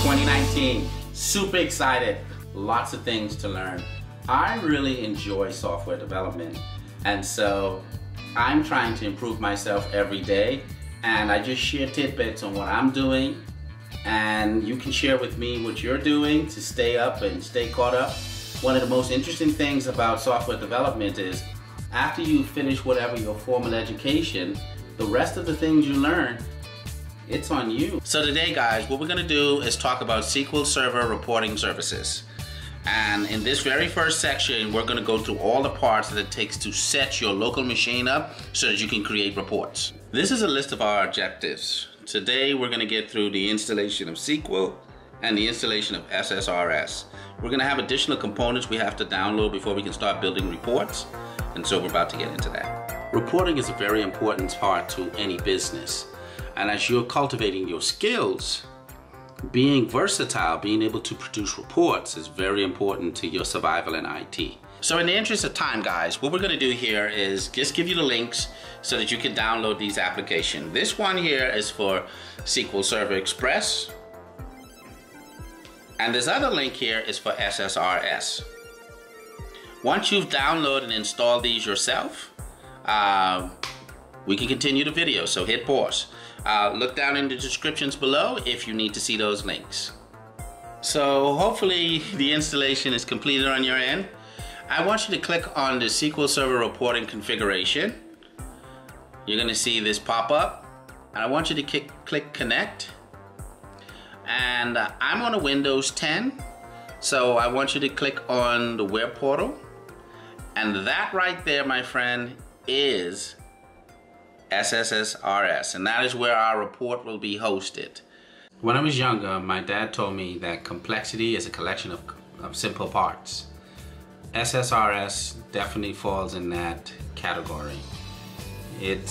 2019, super excited, lots of things to learn. I really enjoy software development, and so I'm trying to improve myself every day, and I just share tidbits on what I'm doing, and you can share with me what you're doing to stay up and stay caught up. One of the most interesting things about software development is after you finish whatever your formal education, the rest of the things you learn, it's on you. So today, guys, what we're going to do is talk about SQL Server reporting services. And in this very first section, we're going to go through all the parts that it takes to set your local machine up so that you can create reports. This is a list of our objectives. Today, we're going to get through the installation of SQL and the installation of SSRS. We're going to have additional components we have to download before we can start building reports. And so we're about to get into that. Reporting is a very important part to any business. And as you're cultivating your skills, being versatile, being able to produce reports is very important to your survival in IT. So in the interest of time, guys, what we're going to do here is just give you the links so that you can download these applications. This one here is for SQL Server Express. And this other link here is for SSRS. Once you've downloaded and installed these yourself, we can continue the video, so hit pause. Look down in the descriptions below if you need to see those links. So hopefully the installation is completed on your end. I want you to click on the SQL Server reporting configuration. You're going to see this pop up, and I want you to click connect. And I'm on a Windows 10, so I want you to click on the web portal, and that right there, my friend, is SSRS, and that is where our report will be hosted. When I was younger, my dad told me that complexity is a collection of simple parts. SSRS definitely falls in that category. It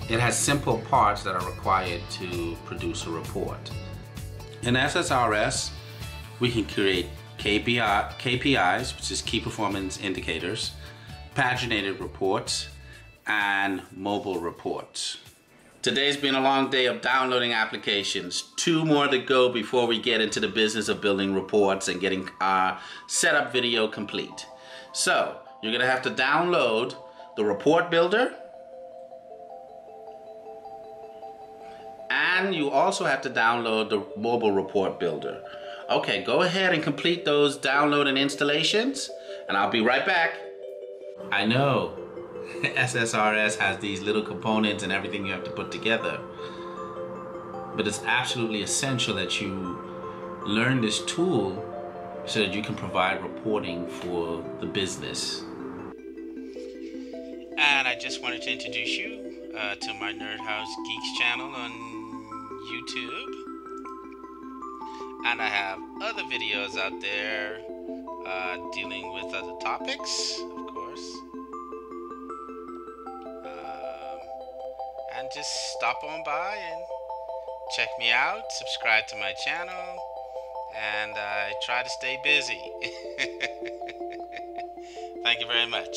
has simple parts that are required to produce a report. In SSRS, we can create KPIs, which is key performance indicators, paginated reports, and mobile reports. Today's been a long day of downloading applications. 2 more to go before we get into the business of building reports and getting our setup video complete. So you're gonna have to download the report builder, and you also have to download the mobile report builder. Okay, go ahead and complete those download and installations, and I'll be right back. I know SSRS has these little components and everything you have to put together, but it's absolutely essential that you learn this tool so that you can provide reporting for the business. And I just wanted to introduce you to my Nerd House Geeks channel on YouTube, and I have other videos out there dealing with other topics, of course. And just stop on by and check me out, subscribe to my channel, and I try to stay busy. Thank you very much.